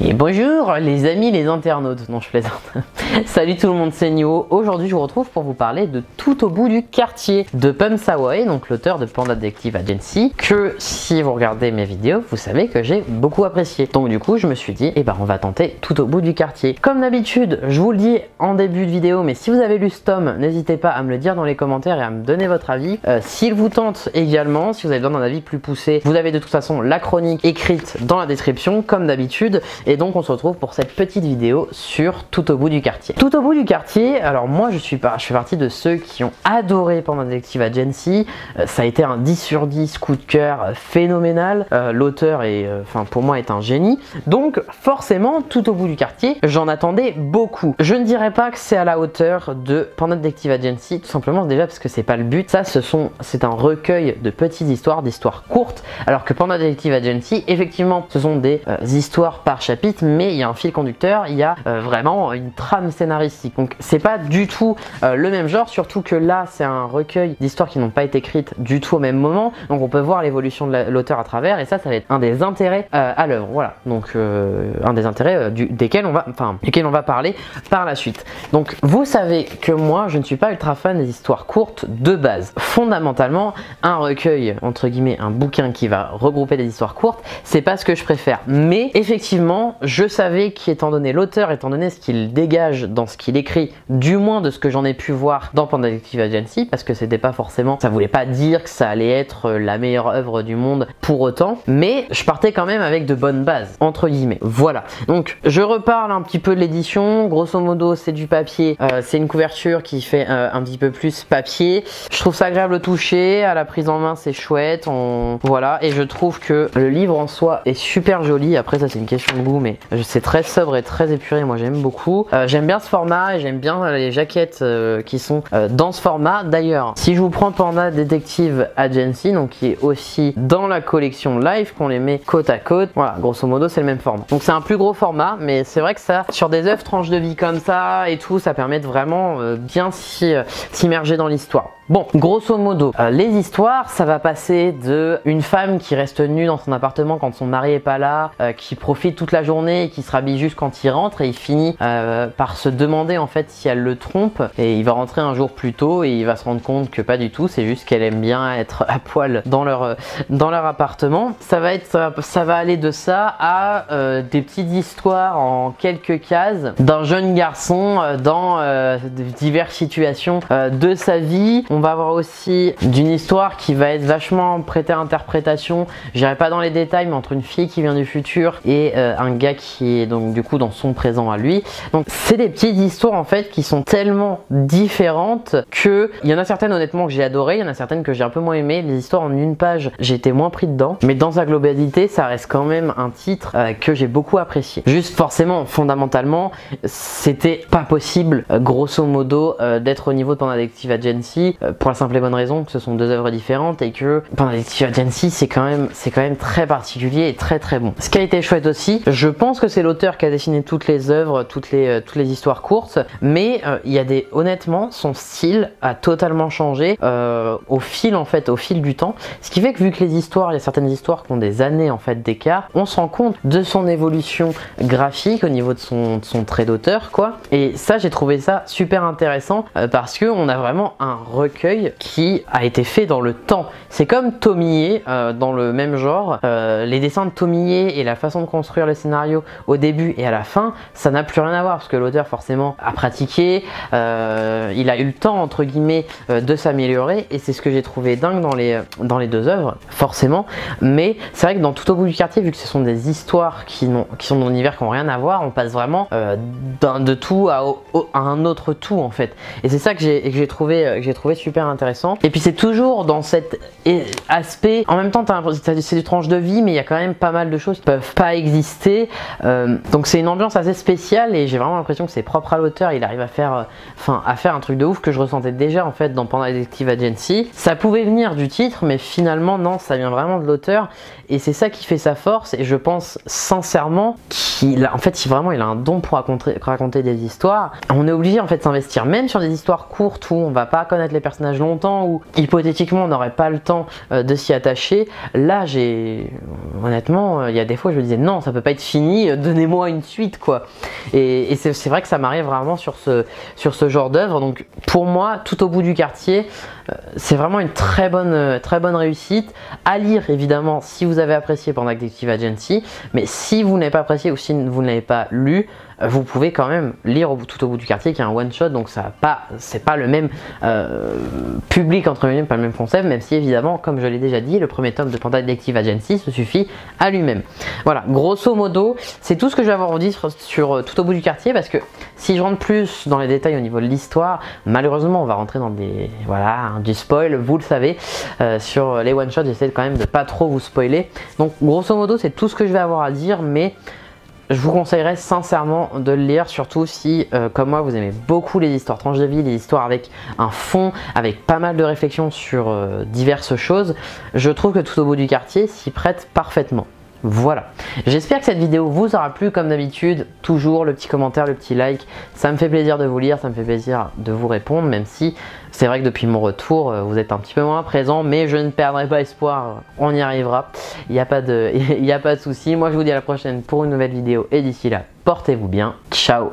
Et bonjour les amis les internautes, non je plaisante. Salut tout le monde, c'est Nio. Aujourd'hui je vous retrouve pour vous parler de Tout au bout du quartier de Pum Sawai, donc l'auteur de Panda Detective Agency, que si vous regardez mes vidéos, vous savez que j'ai beaucoup apprécié. Donc du coup je me suis dit, on va tenter Tout au bout du quartier. Comme d'habitude, je vous le dis en début de vidéo, mais si vous avez lu ce tome, n'hésitez pas à me le dire dans les commentaires et à me donner votre avis. S'il vous tente également, si vous avez besoin d'un avis plus poussé, vous avez de toute façon la chronique écrite dans la description, comme d'habitude. Et donc on se retrouve pour cette petite vidéo sur Tout au bout du quartier. Tout au bout du quartier, alors moi je fais partie de ceux qui ont adoré Panda Detective Agency. Ça a été un 10 sur 10 coup de cœur phénoménal. L'auteur est, pour moi est un génie. Donc forcément Tout au bout du quartier, j'en attendais beaucoup. Je ne dirais pas que c'est à la hauteur de Panda Detective Agency, tout simplement déjà parce que c'est pas le but. Ça c'est un recueil de petites histoires, d'histoires courtes, alors que Panda Detective Agency, effectivement ce sont des histoires par chapitre, mais il y a un fil conducteur, il y a vraiment une trame scénaristique. Donc c'est pas du tout le même genre, surtout que là c'est un recueil d'histoires qui n'ont pas été écrites du tout au même moment. Donc on peut voir l'évolution de l'auteur à travers, et ça va être un des intérêts à l'œuvre. Voilà, donc un des intérêts desquels on va parler par la suite. Donc vous savez que moi je ne suis pas ultra fan des histoires courtes de base. Fondamentalement, un recueil, entre guillemets, un bouquin qui va regrouper des histoires courtes, c'est pas ce que je préfère. Mais effectivement, je savais qu'étant donné l'auteur, étant donné ce qu'il dégage dans ce qu'il écrit, du moins de ce que j'en ai pu voir dans Panda Detective Agency, parce que c'était pas forcément, ça voulait pas dire que ça allait être la meilleure œuvre du monde pour autant, mais je partais quand même avec de bonnes bases, entre guillemets. Voilà, donc je reparle un petit peu de l'édition. Grosso modo c'est du papier, c'est une couverture qui fait un petit peu plus papier. Je trouve ça agréable au toucher, à la prise en main c'est chouette, voilà, et je trouve que le livre en soi est super joli. Après ça c'est une question de goût, mais c'est très sobre et très épuré, moi j'aime beaucoup. J'aime bien ce format et j'aime bien les jaquettes qui sont dans ce format. D'ailleurs, si je vous prends Panda Detective Agency, donc qui est aussi dans la collection Life, qu'on les met côte à côte, voilà, grosso modo c'est le même format. Donc c'est un plus gros format, mais c'est vrai que ça, sur des œuvres tranches de vie comme ça et tout, ça permet de vraiment bien s'immerger dans l'histoire. Bon, grosso modo, les histoires, ça va passer de une femme qui reste nue dans son appartement quand son mari est pas là, qui profite toute la journée et qui se rhabille juste quand il rentre, et il finit par se demander en fait si elle le trompe, et il va rentrer un jour plus tôt et il va se rendre compte que pas du tout, c'est juste qu'elle aime bien être à poil dans leur appartement. Ça va aller de ça à des petites histoires en quelques cases d'un jeune garçon dans diverses situations de sa vie. On va avoir aussi d'une histoire qui va être vachement prêtée à interprétation. J'irai pas dans les détails, mais entre une fille qui vient du futur et un gars qui est donc du coup dans son présent à lui. Donc c'est des petites histoires en fait qui sont tellement différentes que il y en a certaines honnêtement que j'ai adoré, il y en a certaines que j'ai un peu moins aimé. Les histoires en une page, j'ai été moins pris dedans, mais dans sa globalité, ça reste quand même un titre que j'ai beaucoup apprécié. Juste forcément, fondamentalement, c'était pas possible, grosso modo, d'être au niveau de Panda Detective Agency. Pour la simple et bonne raison que ce sont deux œuvres différentes et que Panda Detective Agency c'est quand même très particulier et très très bon. Ce qui a été chouette aussi, je pense que c'est l'auteur qui a dessiné toutes les œuvres, toutes les histoires courtes, mais honnêtement son style a totalement changé au fil du temps, ce qui fait que vu que il y a certaines histoires qui ont des années en fait d'écart, on se rend compte de son évolution graphique au niveau de son trait d'auteur quoi, et ça j'ai trouvé ça super intéressant parce que on a vraiment un recueil qui a été fait dans le temps. C'est comme Tomie dans le même genre. Les dessins de Tomie et la façon de construire le scénario au début et à la fin, ça n'a plus rien à voir parce que l'auteur forcément a pratiqué, il a eu le temps entre guillemets de s'améliorer, et c'est ce que j'ai trouvé dingue dans les deux œuvres forcément. Mais c'est vrai que dans Tout au bout du quartier, vu que ce sont des histoires qui sont dans l'univers qui n'ont rien à voir, on passe vraiment de tout à un autre tout en fait, et c'est ça que j'ai trouvé super intéressant. Et puis c'est toujours dans cet aspect, en même temps c'est des tranches de vie, mais il y a quand même pas mal de choses qui peuvent pas exister, donc c'est une ambiance assez spéciale, et j'ai vraiment l'impression que c'est propre à l'auteur. Il arrive à faire un truc de ouf que je ressentais déjà en fait dans Panda Detective Agency. Ça pouvait venir du titre, mais finalement non, ça vient vraiment de l'auteur, et c'est ça qui fait sa force. Et je pense sincèrement qu'il a un don pour raconter des histoires. On est obligé en fait de s'investir même sur des histoires courtes où on va pas connaître les personnage longtemps ou hypothétiquement on n'aurait pas le temps de s'y attacher. Là, honnêtement, il y a des fois je me disais non, ça peut pas être fini, donnez-moi une suite quoi. Et c'est vrai que ça m'arrive vraiment sur ce genre d'œuvre. Donc pour moi, Tout au bout du quartier, c'est vraiment une très bonne réussite à lire évidemment si vous avez apprécié Panda Detective Agency, mais si vous n'avez pas apprécié ou si vous ne l'avez pas lu, vous pouvez quand même lire Tout au bout du quartier qui est un one shot, donc c'est pas le même public entre guillemets, pas le même concept, même si évidemment comme je l'ai déjà dit, le premier tome de Panda Detective Agency se suffit à lui-même. Voilà, grosso modo c'est tout ce que je vais avoir à vous dire sur Tout au bout du quartier, parce que si je rentre plus dans les détails au niveau de l'histoire, malheureusement on va rentrer dans du spoil, vous le savez, sur les one shots j'essaie quand même de pas trop vous spoiler, donc grosso modo c'est tout ce que je vais avoir à dire, mais je vous conseillerais sincèrement de le lire, surtout si, comme moi, vous aimez beaucoup les histoires tranches de vie, les histoires avec un fond, avec pas mal de réflexions sur diverses choses. Je trouve que Tout au bout du quartier s'y prête parfaitement. Voilà, j'espère que cette vidéo vous aura plu. Comme d'habitude, toujours le petit commentaire, le petit like, ça me fait plaisir de vous lire, ça me fait plaisir de vous répondre, même si c'est vrai que depuis mon retour vous êtes un petit peu moins présent, mais je ne perdrai pas espoir, on y arrivera, il n'y a pas de souci. Moi je vous dis à la prochaine pour une nouvelle vidéo et d'ici là portez-vous bien, ciao.